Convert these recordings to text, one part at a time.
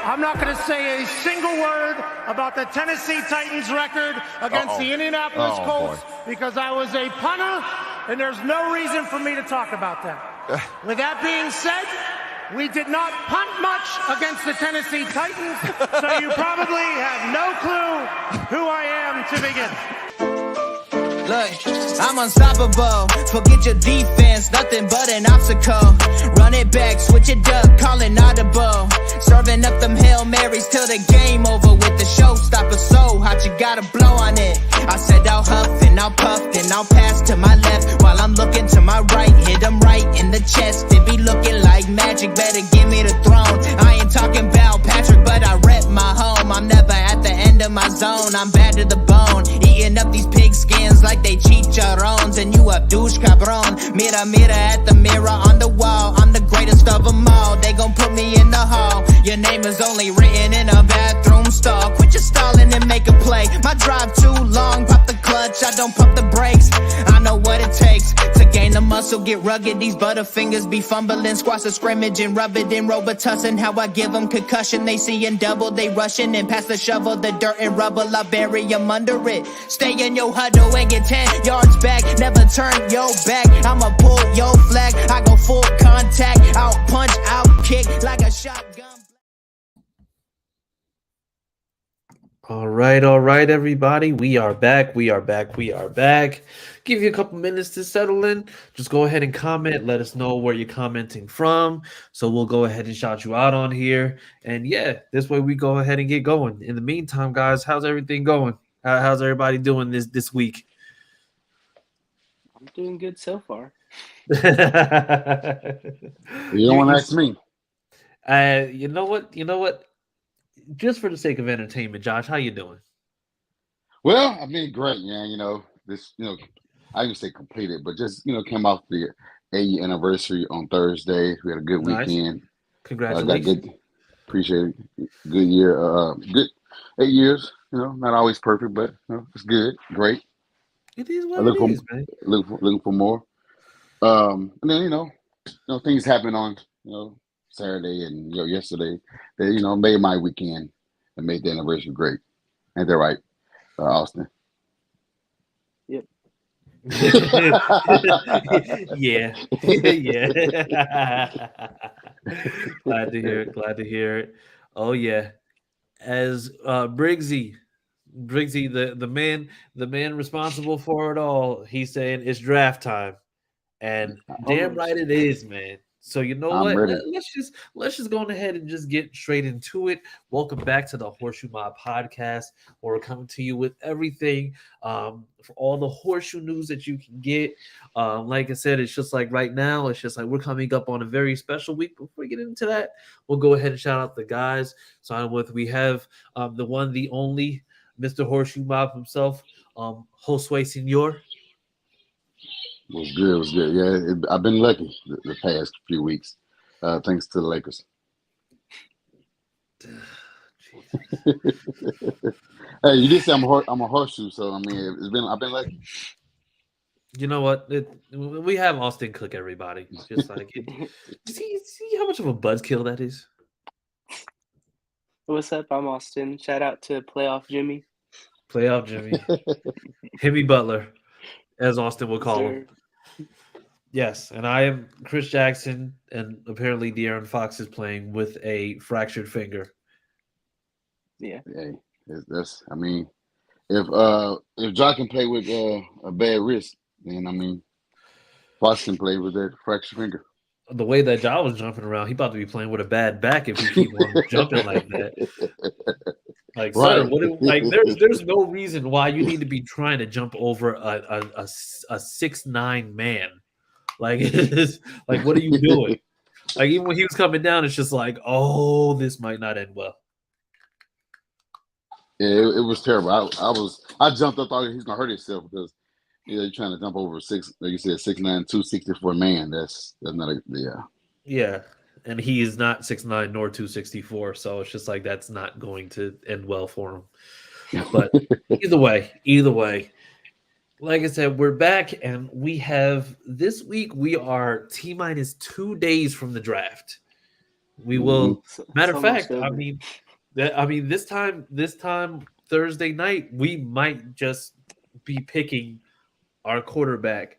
I'm not going to say a single word about the Tennessee Titans record against the Indianapolis Colts because I was a punter, and there's no reason for me to talk about that. With that being said, we did not punt much against the Tennessee Titans, so you probably have no clue who I am to begin. Look, I'm unstoppable. Forget your defense, nothing but an obstacle. Run it back, switch it up, call it audible. Serving up them Hail Marys till the game over with the showstopper so hot you gotta blow on it. I said I'll huff and I'll puff, then I'll pass to my left while I'm looking to my right. Hit him right in the chest, it be looking like magic. Better give me the throne. I ain't talking about Patrick, but I rep my home. I'm never at the end of my zone, I'm bad to the bone. Eating up these pig skins like they chicharrones, and you a douche cabron. Mira, mira at the mirror on the wall. I'm the greatest of them all. They gon' put me in the hall. Your name is only written in a bathroom stall. Quit your stalling and make a play. My drive too long, pop the clutch, I don't pump the brakes. I know what it takes to gain the muscle, get rugged. These butterfingers be fumbling, squash the scrimmage and rub it in Robitussin. How I give them concussion, they see in double, they rushing and pass the shovel, the dirt and rubble, I bury them under it. Stay in your huddle and get 10 yards back, never turn your back. I'ma pull your flag, I go full contact, out punch, out kick like a shotgun. All right, everybody. We are back. Give you a couple minutes to settle in. Just go ahead and comment. Let us know where you're commenting from. So we'll go ahead and shout you out on here. And yeah, this way we go ahead and get going. In the meantime, guys, how's everything going? How's everybody doing this week? I'm doing good so far. You don't want to ask me. You know what? Just for the sake of entertainment, Josh, how you doing? Well, I mean, great, man. I didn't say completed, but just came off the 8-year anniversary on Thursday. We had a good weekend. Congratulations. Appreciate it. Good year. Good 8 years. Not always perfect, but it's good. Great. It is what it is, man. Looking for more. And then things happen on Saturday and yesterday that made my weekend and made the anniversary great. Ain't that right, Austin? Yep. Yeah. Glad to hear it. Oh yeah. As Briggsy, the man responsible for it all, he's saying it's draft time. And damn right it is, man. So you know what? Let's just go ahead and just get straight into it. Welcome back to the HorseShoe Mob podcast, where we're coming to you with everything for all the horseshoe news that you can get. Like I said, it's just like right now, it's just like we're coming up on a very special week. Before we get into that, we'll go ahead and shout out the guys. So we have the one, the only, Mr. HorseShoe Mob himself, Josue Senor. Was good. It was good. Yeah, I've been lucky the past few weeks, thanks to the Lakers. Hey, you did say I'm a horseshoe, so I mean, I've been lucky. You know what? We have Austin cook everybody. Just like see how much of a buzzkill that is. What's up? I'm Austin. Shout out to Playoff Jimmy. Playoff Jimmy, Himmy Butler, as Austin would call him. Yes, and I am Chris Jackson, and apparently De'Aaron Fox is playing with a fractured finger. Yeah. Hey, that's. I mean, if Ja can play with a bad wrist, then I mean, Fox can play with that fractured finger. The way that Ja was jumping around, he about to be playing with a bad back if he keep on jumping like that. Like, Right. sir, there's no reason why you need to be trying to jump over a 6'9" man. Like, like, what are you doing? Like, even when he was coming down, it's just like, oh, this might not end well. Yeah, it was terrible. I jumped up, thought he's gonna hurt himself because you're trying to jump over like you said, 6'9", 264 man. That's not Yeah, and he is not 6'9" nor 264, so it's just like that's not going to end well for him. But either way, like I said, we're back, and we have this week. We are T-minus 2 days from the draft. We will. Matter of fact, I mean, this time Thursday night, we might just be picking our quarterback,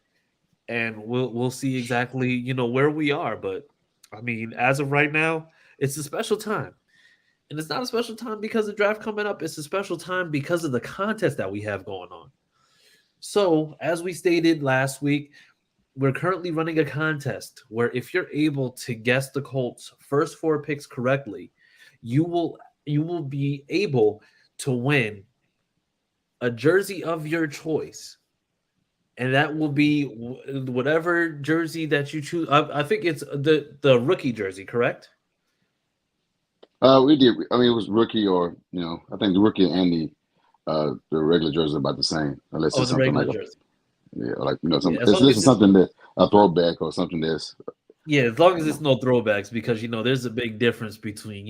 and we'll see exactly where we are. But I mean, as of right now, it's a special time. And it's not a special time because the draft coming up. It's a special time because of the contest that we have going on. So, as we stated last week, we're currently running a contest where if you're able to guess the Colts' first 4 picks correctly, you will be able to win a jersey of your choice. And that will be whatever jersey that you choose. I think it's the rookie jersey, correct? We did. I mean, it was rookie or I think the rookie and the regular jersey are about the same, unless it's something like jersey. This is something that a throwback or something that's. Yeah, as long as it's no throwbacks, because there's a big difference between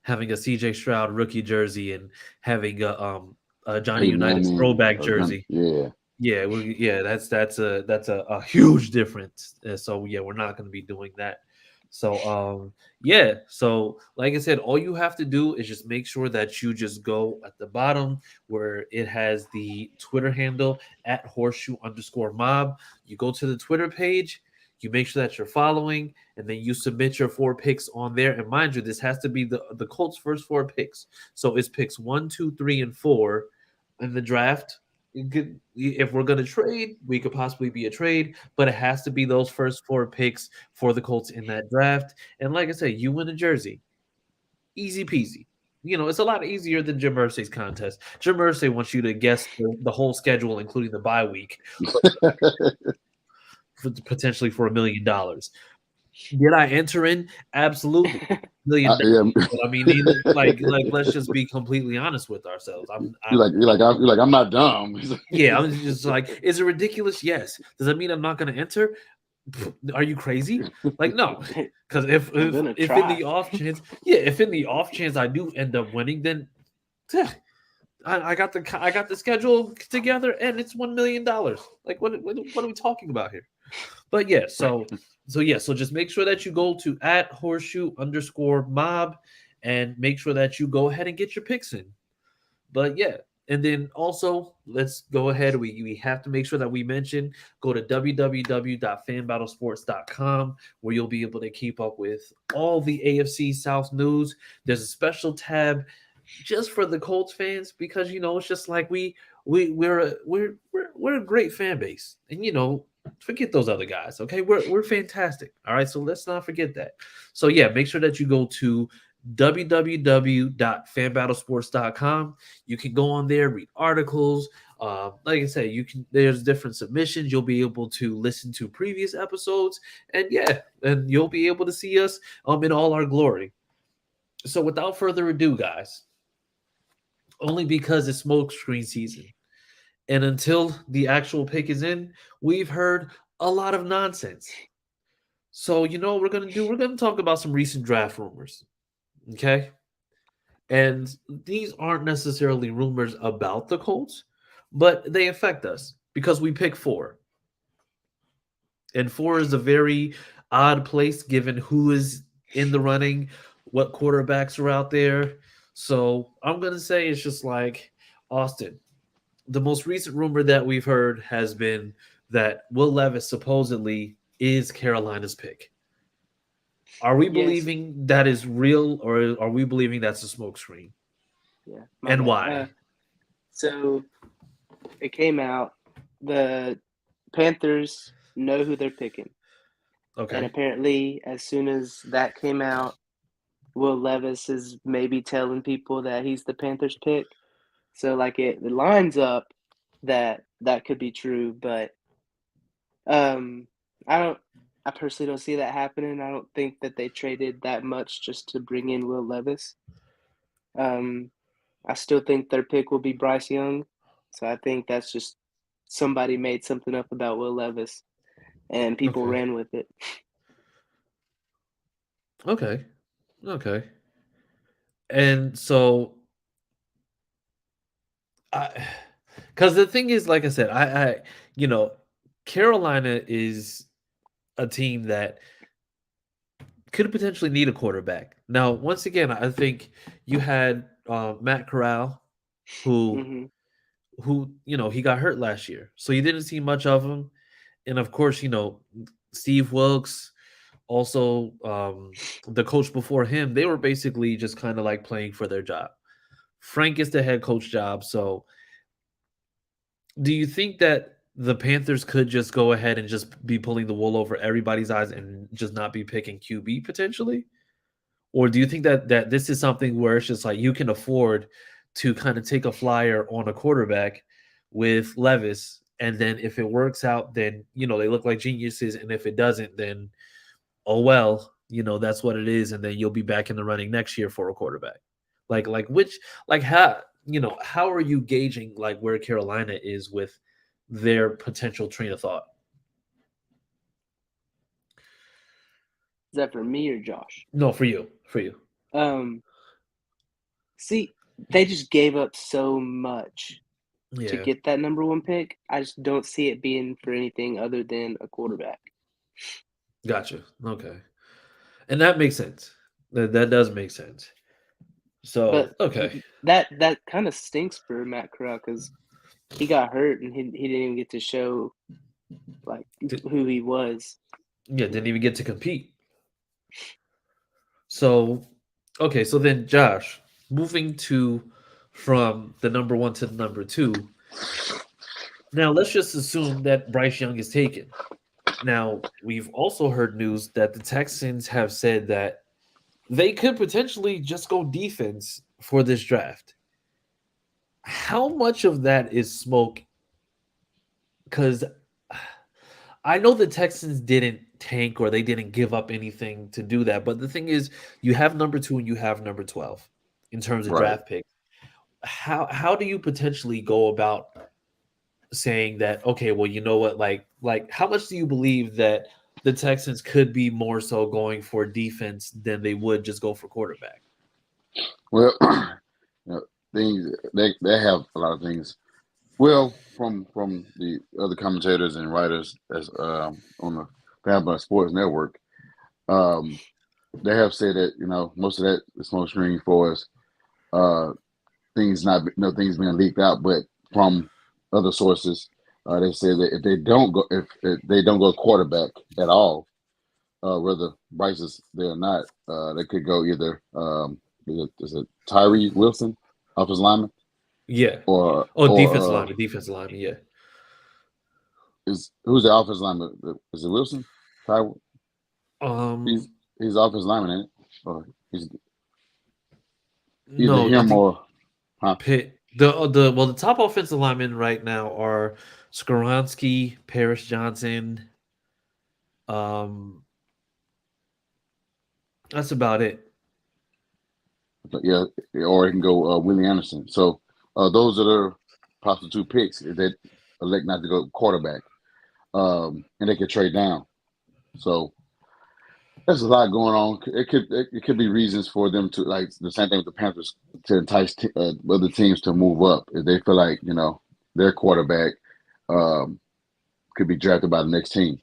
having a CJ Stroud rookie jersey and having a Johnny Unitas throwback jersey. That's a huge difference. So yeah, we're not going to be doing that. So so like I said, all you have to do is just make sure that you just go at the bottom where it has the Twitter handle at @HorseShoe_Mob. You go to the Twitter page, you make sure that you're following, and then you submit your 4 picks on there. And mind you, this has to be the Colts' first 4 picks. So it's picks 1, 2, 3, and 4 in the draft. If we're going to trade, we could possibly be a trade, but it has to be those first 4 picks for the Colts in that draft. And like I said, you win a jersey. Easy peasy. It's a lot easier than Jim Irsay's contest. Jim Irsay wants you to guess the whole schedule, including the bye week, potentially for $1 million. Did I enter in? Absolutely. $1 million. But I mean, like let's just be completely honest with ourselves. You're like I'm not dumb. Yeah, I'm just like, is it ridiculous? Yes. Does that mean I'm not going to enter? Are you crazy? Like, no. Because if in the off chance I do end up winning, then I got the schedule together and it's $1 million. Like, what are we talking about here? But yeah, so just make sure that you go to @HorseShoe_Mob and make sure that you go ahead and get your picks in. But yeah, and then also let's go ahead. We have to make sure that we mention, go to www.fanbattlesports.com where you'll be able to keep up with all the AFC South news. There's a special tab just for the Colts fans because it's just like we're a great fan base, and forget those other guys. Okay, we're fantastic. All right, so let's not forget that. So yeah, make sure that you go to www.fanbattlesports.com. You can go on there, read articles. Like I said, there's different submissions. You'll be able to listen to previous episodes, and you'll be able to see us in all our glory. So without further ado, guys, only because it's smokescreen season, and until the actual pick is in, we've heard a lot of nonsense. So you know what we're gonna do? We're gonna talk about some recent draft rumors. Okay. And these aren't necessarily rumors about the Colts, but they affect us because we pick four. And four is a very odd place given who is in the running, what quarterbacks are out there. So I'm going to say it's just like Austin. The most recent rumor that we've heard has been that Will Levis supposedly is Carolina's pick. Are we Yes. believing that is real or are we believing that's a smokescreen? Yeah. And bad. why? So it came out. The Panthers know who they're picking. And Okay. apparently, as soon as that came out, Will Levis is maybe telling people that he's the Panthers pick. So, like, it lines up that could be true, but um, I personally don't see that happening. I don't think that they traded that much just to bring in Will Levis. I still think their pick will be Bryce Young. So I think that's just somebody made something up about Will Levis and people Okay. ran with it. Okay. Okay. And so I because the thing is, like I said, you know, Carolina is a team that could potentially need a quarterback. Now, once again, I think you had Matt Corral, who hmm he got hurt last year, so you didn't see much of him. And of course, Steve Wilkes, also the coach before him, they were basically just kind of like playing for their job. Frank is the head coach job, so do you think that the Panthers could just go ahead and just be pulling the wool over everybody's eyes and just not be picking QB potentially? Or do you think that this is something where it's just like you can afford to kind of take a flyer on a quarterback with Levis, and then if it works out, then they look like geniuses, and if it doesn't, then oh well, that's what it is, and then you'll be back in the running next year for a quarterback. How are you gauging like where Carolina is with their potential train of thought? Is that for me or Josh? No, for you, for you. Um, See, they just gave up so much to Yeah, get that number one pick. I just don't see it being for anything other than a quarterback. gotcha. Okay, and that makes sense. That does make sense. So But okay, that kind of stinks for Matt Corral because he got hurt and he didn't even get to show like Di- who he was. yeah, didn't even get to compete. So okay, so then Josh, moving to from the number one to the number two. Now let's just assume that Bryce Young is taken. Now, we've also heard news that the Texans have said that they could potentially just go defense for this draft. How much of that is smoke? Because I know the Texans didn't tank or they didn't give up anything to do that. But the thing is, you have number two and you have number 12 in terms of Right. draft picks. How do you potentially go about saying that, okay, well, you know what, like how much do you believe that the Texans could be more so going for defense than they would just go for quarterback? Well, things they have a lot of things. Well, from the other commentators and writers as on the Family Sports Network, um, they have said that most of that is smoke screen for us. Things not things being leaked out, but from other sources, they say that if they don't go quarterback at all, whether Bryce is there or not, they could go either is it Tyree Wilson, offensive lineman, Yeah. or Oh, or defensive lineman, yeah. who's the offensive lineman? Is it Wilson? Tyree? Um, He's offensive lineman, ain't it? Or he's either no, I him think or huh? Pitt. The top offensive linemen right now are Skoronski, Paris Johnson. Um, that's about it. But yeah, or he can go Willie Anderson. So those are the possible two picks if they elect not to go quarterback. and they could trade down. So there's a lot going on. It could be reasons for them to, like the same thing with the Panthers, to entice other teams to move up if they feel like their quarterback um, could be drafted by the next team.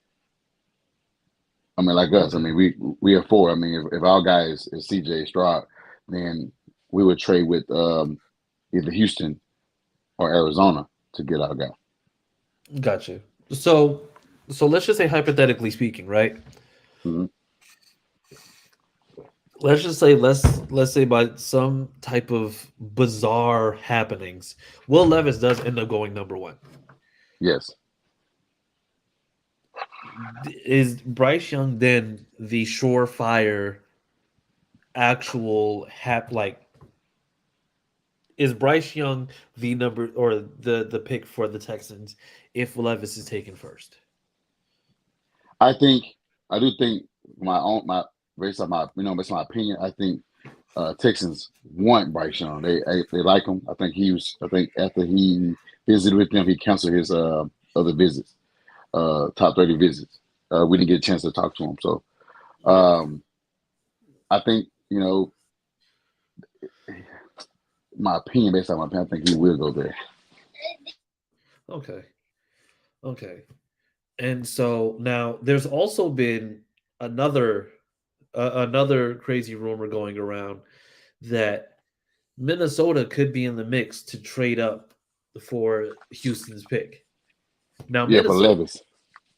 I mean, like us. I mean, we are four. I mean, if our guy is C.J. Stroud, then we would trade with either Houston or Arizona to get our guy. Gotcha. So let's just say hypothetically speaking, right? Mm-hmm. Let's just say let's say by some type of bizarre happenings, Will Levis does end up going number one. Yes. Is Bryce Young then the surefire actual is Bryce Young the number or the pick for the Texans if Levis is taken first? I do think based on my opinion, I think Texans want Bryce Young. They like him. I think after he visited with them, he canceled his other visits, top 30 visits. We didn't get a chance to talk to him. So I think, my opinion, based on my opinion, I think he will go there. Okay. And so now there's also been another crazy rumor going around that Minnesota could be in the mix to trade up for Houston's pick. Now, Yeah, for Levis.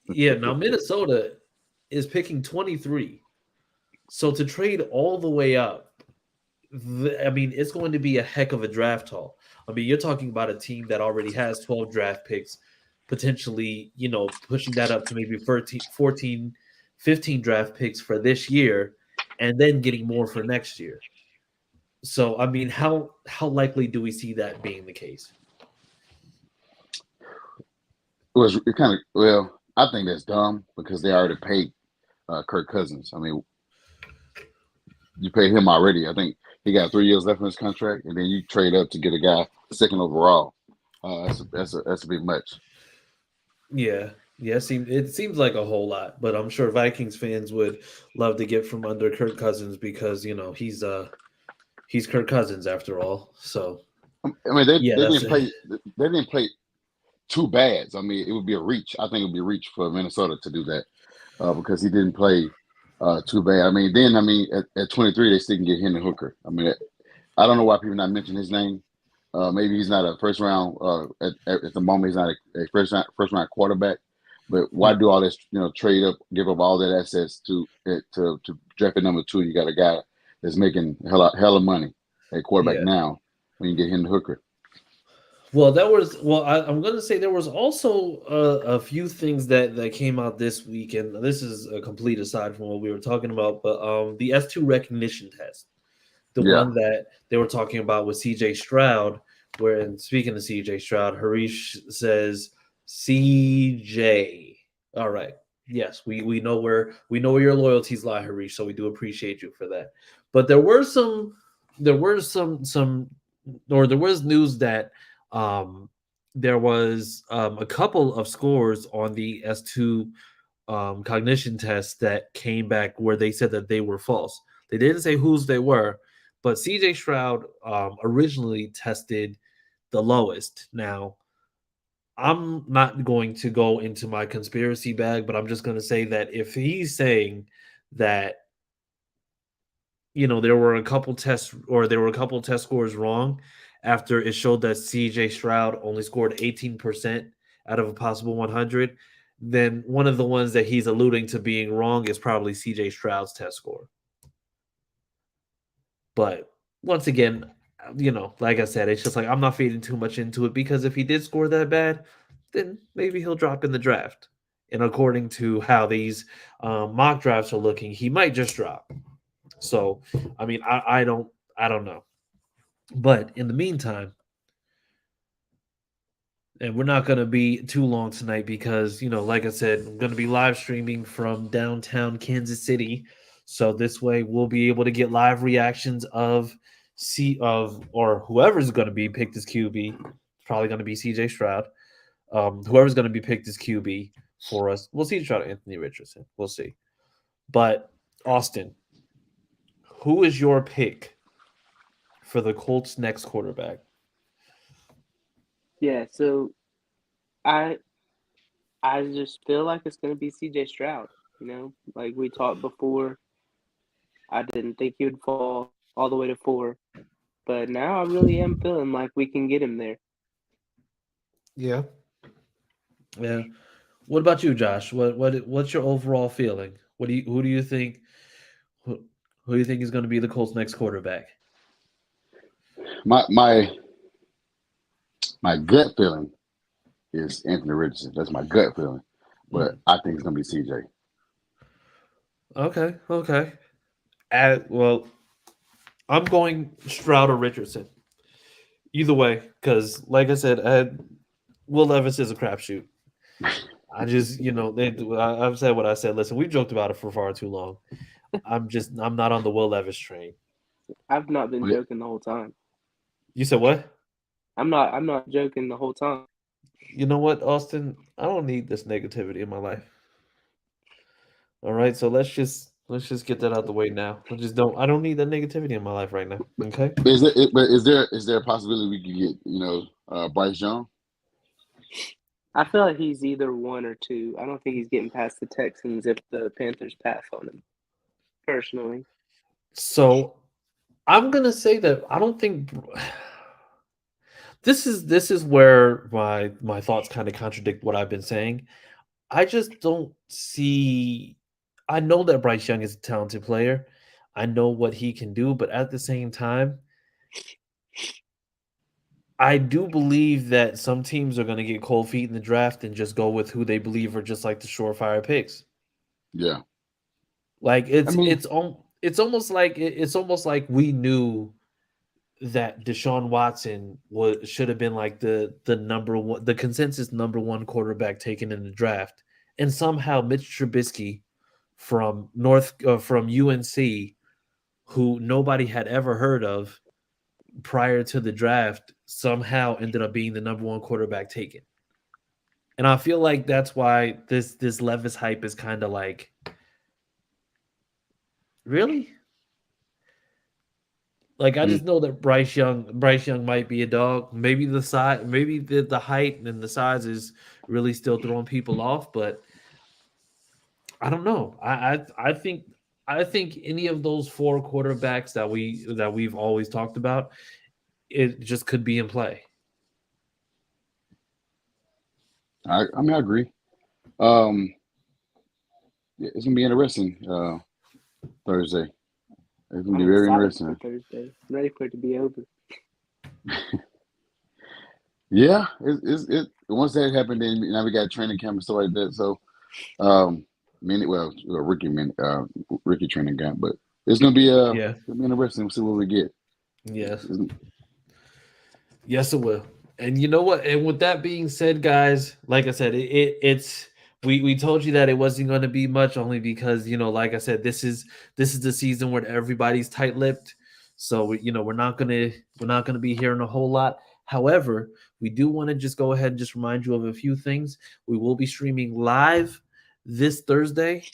Now Minnesota is picking 23. So to trade all the way up, I mean, it's going to be a heck of a draft haul. I mean, you're talking about a team that already has 12 draft picks, potentially, pushing that up to maybe 13, 14, 15 draft picks for this year, and then getting more for next year. So, I mean, how likely do we see that being the case? I think that's dumb because they already paid Kirk Cousins. I mean, you paid him already. I think he got 3 years left in his contract, and then you trade up to get a guy second overall. That's a bit much. Yeah. It seems like a whole lot, but I'm sure Vikings fans would love to get from under Kirk Cousins because he's Kirk Cousins after all. So I mean, they didn't play too bad. I mean, it would be a reach. I think it would be a reach for Minnesota to do that because he didn't play too bad. I mean, at 23, they still can get Hendon Hooker. I mean, I don't know why people not mention his name. Maybe he's not a first round. At the moment, he's not a first round quarterback. But why do all this? Trade up, give up all that assets to draft at number 2. You got a guy that's making hella money at quarterback now when you get Hendon Hooker. Well, I'm going to say there was also a few things that came out this week, and this is a complete aside from what we were talking about, but the S2 recognition test, one that they were talking about with CJ Stroud, and speaking of CJ Stroud, Harish says CJ. All right. Yes, we know where your loyalties lie, Harish, so we do appreciate you for that. But there was news that there was a couple of scores on the S2 cognition test that came back where they said that they were false. They didn't say whose they were, but CJ Stroud originally tested the lowest. Now, I'm not going to go into my conspiracy bag, but I'm just going to say that if he's saying that, there were a couple test scores wrong after it showed that CJ Stroud only scored 18% out of a possible 100, then one of the ones that he's alluding to being wrong is probably CJ Stroud's test score. But once again, like I said, it's just like I'm not feeding too much into it because if he did score that bad, then maybe he'll drop in the draft. And according to how these mock drafts are looking, he might just drop. So, I mean, I don't know. But in the meantime, and we're not going to be too long tonight because, like I said, I'm going to be live streaming from downtown Kansas City. So this way we'll be able to get live reactions of whoever's going to be picked as QB. It's probably going to be CJ Stroud. Whoever's going to be picked as QB. for us. We'll see. Try to Anthony Richardson. We'll see. But Austin, who is your pick for the Colts' next quarterback? Yeah, so I I just feel like it's going to be C.J. Stroud. Like we talked before, I didn't think he would fall all the way to 4, but now I really am feeling like we can get him there. Yeah. Yeah. What about you, Josh? What's your overall feeling? Who do you think who do you think is going to be the Colts' next quarterback? My my my gut feeling is Anthony Richardson. That's my gut feeling, but I think it's gonna be CJ. Okay. Well, I'm going Stroud or Richardson. Either way, because like I said, Will Levis is a crapshoot. I just, I've said what I said. Listen, we've joked about it for far too long. I'm not on the Will Levis train. I've not been joking the whole time. You said what? I'm not joking the whole time. You know what, Austin? I don't need this negativity in my life. All right, so let's just get that out the way now. I don't need that negativity in my life right now. Okay. Is there a possibility we could get Bryce Young? I feel like he's either 1 or 2. I don't think he's getting past the Texans if the Panthers pass on him. Personally. So I'm gonna say that I don't think this is where my thoughts kind of contradict what I've been saying. I just don't see. I know that Bryce Young is a talented player. I know what he can do, but at the same time, I do believe that some teams are going to get cold feet in the draft and just go with who they believe are just like the surefire picks. Yeah, like it's almost like we knew that Deshaun Watson should have been like the number one, the consensus number 1 quarterback taken in the draft, and somehow Mitch Trubisky from UNC, who nobody had ever heard of prior to the draft, somehow ended up being the number 1 quarterback taken. And I feel like that's why this Levis hype is kind of like, really? Like, I just know that Bryce Young might be a dog. Maybe the size, maybe the height and the size is really still throwing people off, but I don't know. I think any of those 4 quarterbacks that we've always talked about, it just could be in play. I agree. It's gonna be interesting Thursday. It's gonna be very interesting. Thursday. I'm ready for it to be over. Yeah, it once that happened, then now we got training camp and stuff like that. So, Ricky training camp, but it's gonna be Yeah. It's gonna be interesting. We'll see what we get. Yes, it will. And you know what? And with that being said, guys, like I said, it's we told you that it wasn't going to be much, only because like I said, this is the season where everybody's tight-lipped. So we're not gonna be hearing a whole lot. However, we do want to just go ahead and just remind you of a few things. We will be streaming live this Thursday.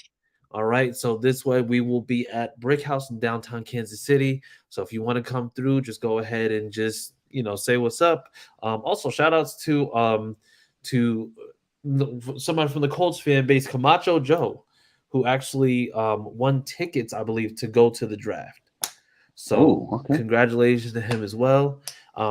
All right. So this way we will be at Brick House in downtown Kansas City. So if you want to come through, just go ahead and just say what's up. Also, shout outs to somebody from the Colts fan base, Camacho Joe, who actually won tickets, I believe, to go to the draft. So Congratulations to him as well.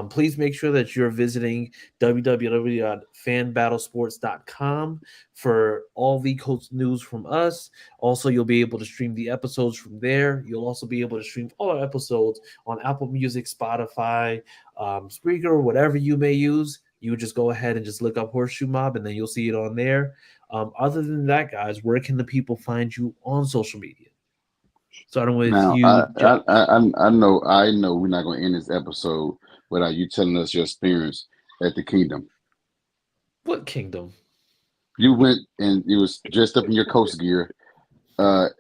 Please make sure that you're visiting www.fanbattlesports.com for all the Colts news from us. Also, you'll be able to stream the episodes from there. You'll also be able to stream all our episodes on Apple Music, Spotify, Spreaker, whatever you may use. You would just go ahead and just look up HorseShoe Mob, and then you'll see it on there. Other than that, guys, where can the people find you on social media? Starting with now, you. I know we're not going to end this episode without you telling us your experience at the Kingdom. What Kingdom? You went and you was dressed up in your Colts gear at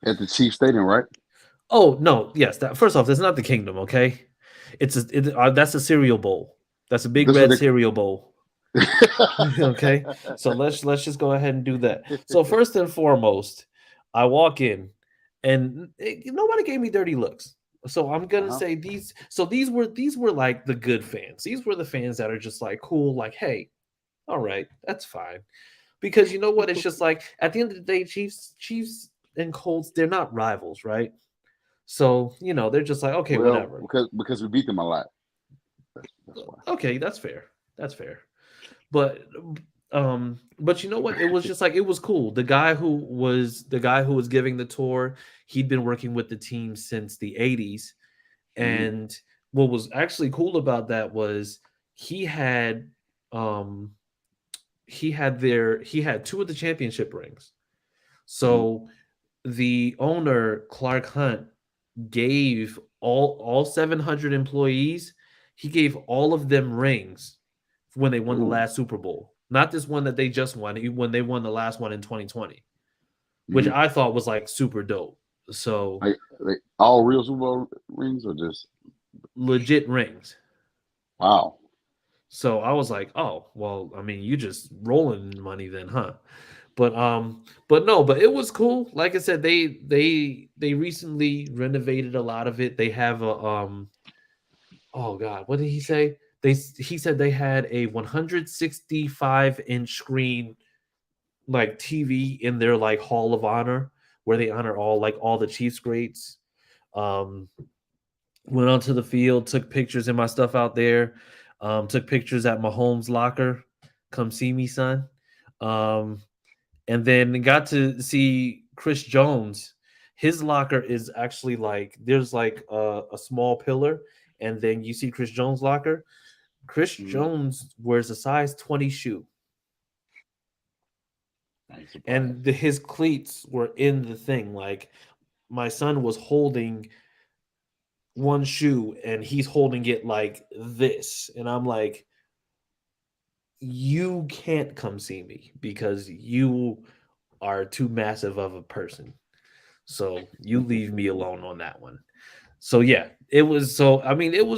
the Chiefs Stadium, right? Oh no, yes. First off, that's not the Kingdom, okay? That's a cereal bowl. That's a big red cereal bowl. Okay, so let's just go ahead and do that. So first and foremost, I walk in, and nobody gave me dirty looks. So I'm gonna Uh-huh. say these. So these were like the good fans. These were the fans that are just like cool. Like, hey, all right, that's fine. Because you know what? It's just like at the end of the day, Chiefs and Colts, they're not rivals, right? So they're just like, okay, Well, whatever. because we beat them a lot. That's why. Okay, that's fair. That's fair. But but you know what? It was just like it was cool. The guy who was giving the tour, he'd been working with the team since the 80s. Mhm. And what was actually cool about that was he had um he had two of the championship rings. Mhm. So the owner, Clark Hunt, gave all 700 employees, he gave all of them rings when they won the Ooh. last Super Bowl. Not this one that they just won, when they won the last one in 2020, which Mhm. I thought was like super dope. So Like all real Super Bowl rings or just legit rings. wow. So I was like, oh, well, I mean, you just rolling money then, huh? But no, but it was cool. Like I said, they recently renovated a lot of it. They have a oh god, what did he say? He said they had a 165-inch screen like TV in their like Hall of Honor where they honor all the Chiefs greats. Um, went onto the field, took pictures in my stuff out there. Took pictures at Mahomes' locker. Come see me, son. Um, and then got to see Chris Jones. His locker is actually like there's like a small pillar, and then you see Chris Jones' locker. Chris Mhm. Jones wears a size 20 shoe, I ain't surprised. and his cleats were in the thing. Like my son was holding one shoe, and he's holding it like this, and I'm like, you can't come see me because you are too massive of a person. So you leave me alone on that one. So yeah, it was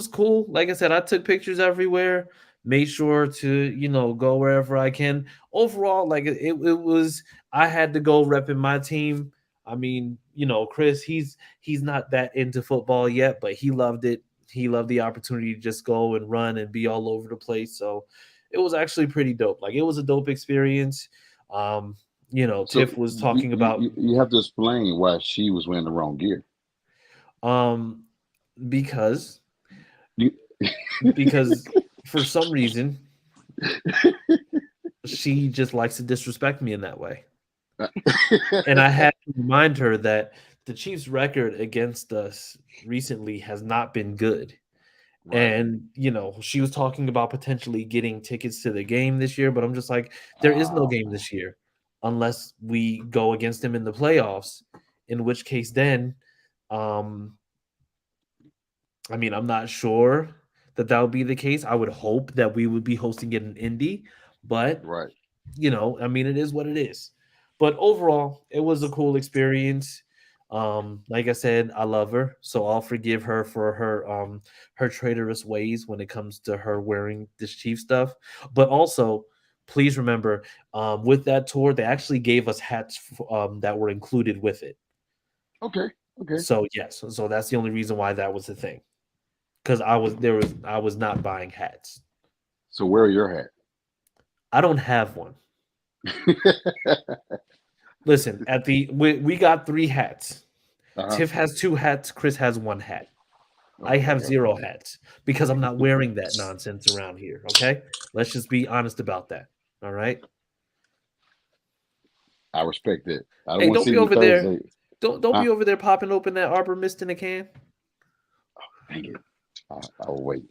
cool. Like I said, I took pictures everywhere, made sure to, go wherever I can. Overall, like it was I had to go repping my team. I mean, Chris, he's not that into football yet, but he loved it. He loved the opportunity to just go and run and be all over the place. So it was actually pretty dope. Like it was a dope experience. Um, So Tiff was talking about you have to explain why she was wearing the wrong gear. um because You, because for some reason she just likes to disrespect me in that way. And I had to remind her that the Chiefs' record against us recently has not been good. right. And, she was talking about potentially getting tickets to the game this year, but I'm just like, there is no game Man. this year unless we go against them in the playoffs, in which case then, um, I mean, I'm not sure that would be the case. I would hope that we would be hosting it in Indy, but Right. I mean, it is what it is. But overall, it was a cool experience. Like I said, I love her, so I'll forgive her for her traitorous ways when it comes to her wearing this Chief stuff. But also, please remember, with that tour, they actually gave us hats that were included with it. Okay. Okay. So yes, so that's the only reason why that was the thing. Because I was not buying hats. So wear your hat. I don't have one. Listen, we got 3 hats. Uh-huh. Tiff has 2 hats. Chris has 1 hat. I Okay. have Okay. 0 hats because I'm not wearing that nonsense around here. Okay, let's just be honest about that. All right. I respect it. I don't Hey, want to don't see be you over there. Thursday. Don't Huh? be over there popping open that Arbor Mist in a can. Dang it. I will wait.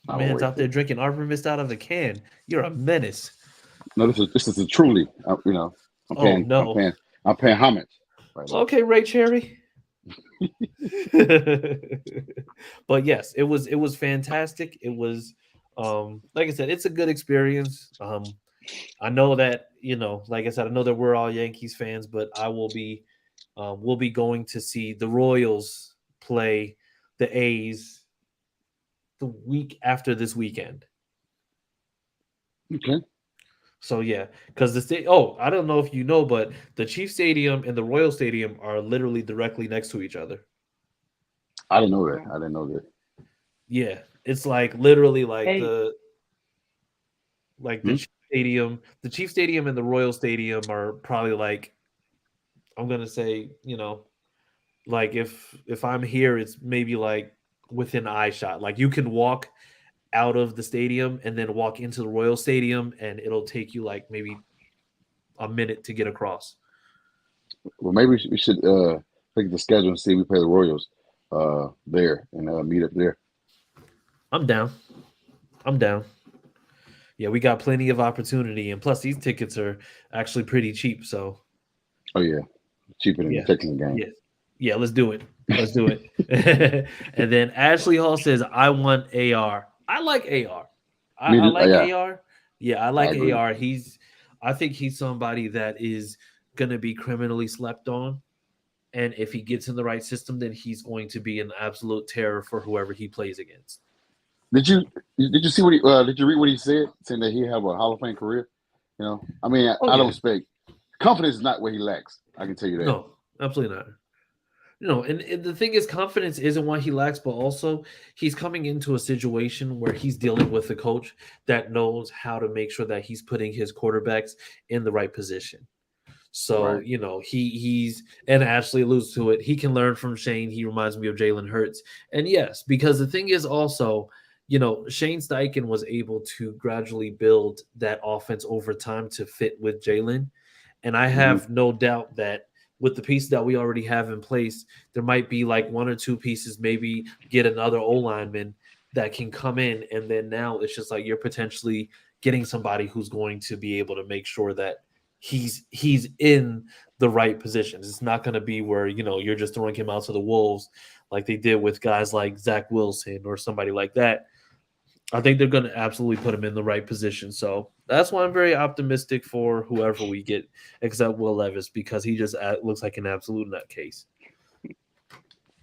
My I will man's wait out for there it. drinking Arbor Mist out of a can. You're a menace. No, this is a truly. I'm Oh paying. I'm no. paying. I'm paying homage right now. Okay, Ray Cherry. But yes, it was fantastic. It was like I said, it's a good experience. I know that, like I said, I know that we're all Yankees fans, but I will be going to see the Royals play the A's the week after this weekend. Okay. So yeah, because the state. Oh, I don't know if you know, but the Chief Stadium and the Royal Stadium are literally directly next to each other. I didn't know that. I didn't know that. Yeah, it's like literally Hey, like the Hmm? Chief Stadium and the Royal Stadium are probably like I'm gonna say, like if I'm here, it's maybe like within eye shot. Like you can walk out of the stadium and then walk into the Royal Stadium, and it'll take you like maybe a minute to get across. Well, maybe we should look at the schedule and see if we play the Royals there and meet up there. I'm down. I'm down. Yeah, we got plenty of opportunity, and plus these tickets are actually pretty cheap. So Oh yeah, cheaper than the yeah, Texans game. yeah, yeah. Let's do it. Let's do it. And then Ashley Hall says, "I want AR. I like AR. Me I too. like Yeah, AR. Yeah, I I like agree. AR. I think he's somebody that is gonna be criminally slept on, and if he gets in the right system, then he's going to be an absolute terror for whoever he plays against." Did you see what he did you read what he said saying that he have a Hall of Fame career? I mean, Oh I don't yeah, expect confidence is not what he lacks. I can tell you that. no, absolutely not. And the thing is, confidence isn't what he lacks, but also he's coming into a situation where he's dealing with a coach that knows how to make sure that he's putting his quarterbacks in the right position. So, Right. he's and Ashley alludes to it. He can learn from Shane. He reminds me of Jalen Hurts. And yes, because the thing is also, Shane Steichen was able to gradually build that offense over time to fit with Jalen. And I Hmm. have no doubt that with the pieces that we already have in place, there might be like one or two pieces, maybe get another O lineman that can come in. And then now it's just like you're potentially getting somebody who's going to be able to make sure that he's in the right positions. It's not going to be where, you're just throwing him out to the wolves like they did with guys like Zach Wilson or somebody like that. I think they're going to absolutely put him in the right position. So that's why I'm very optimistic for whoever we get, except Will Levis, because he just looks like an absolute nutcase.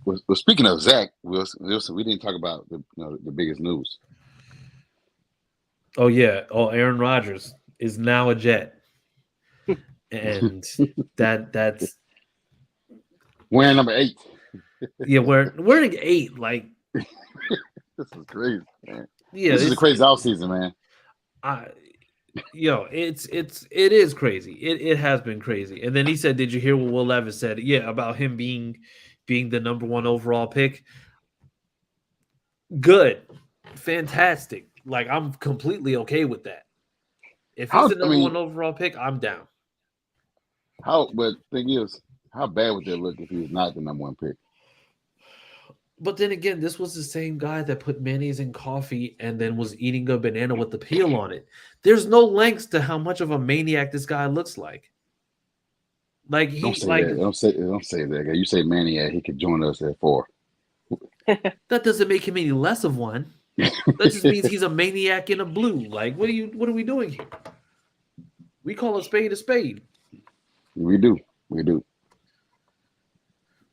Well, speaking of Zach Wilson, we didn't talk about the biggest news. Oh yeah. Oh, Aaron Rodgers is now a Jet, and that's Wearing number 8. yeah. We're wearing 8. Like This is crazy, man. yeah, This is a crazy off season, man. I it is crazy. It has been crazy. And then he said, "Did you hear what Will Levis said? Yeah, about him being the number 1 overall pick. Good, fantastic. Like I'm completely okay with that. If he's How the I number 1 mean, overall pick, I'm down. but thing is, how bad would that look if he was not the number 1 pick? But then again, this was the same guy that put mayonnaise in coffee and then was eating a banana with the peel on it. There's no lengths to how much of a maniac this guy looks like. Like Don't he say like that. Don't say that. You say Maniac, he could join us at 4. that doesn't make him any less of one. That just means he's a maniac in a blue. Like, what are we doing here? We call a spade a spade. We do. We do.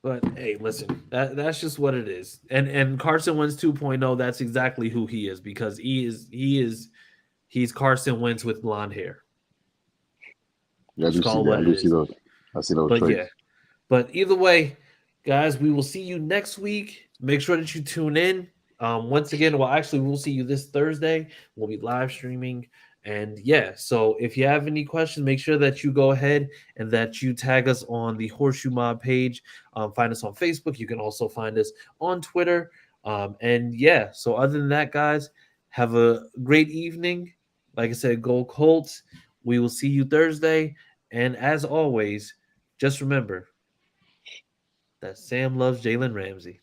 But hey, listen, that's just what it is. And Carson Wentz 2.0, that's exactly who he is because he's Carson Wentz with blonde hair. Yeah, I do Just see call it that. what I it do see is. those. I see those But traits. yeah. But either way, guys, we will see you next week. Make sure that you tune in. Once again, we'll see you this Thursday. We'll be live streaming. And yeah, so if you have any questions, make sure that you go ahead and that you tag us on the HorseShoe Mob page. Find us on Facebook. You can also find us on Twitter. And yeah, so other than that, guys, have a great evening. Like I said, go Colts. We will see you Thursday. And as always, just remember that Sam loves Jalen Ramsey.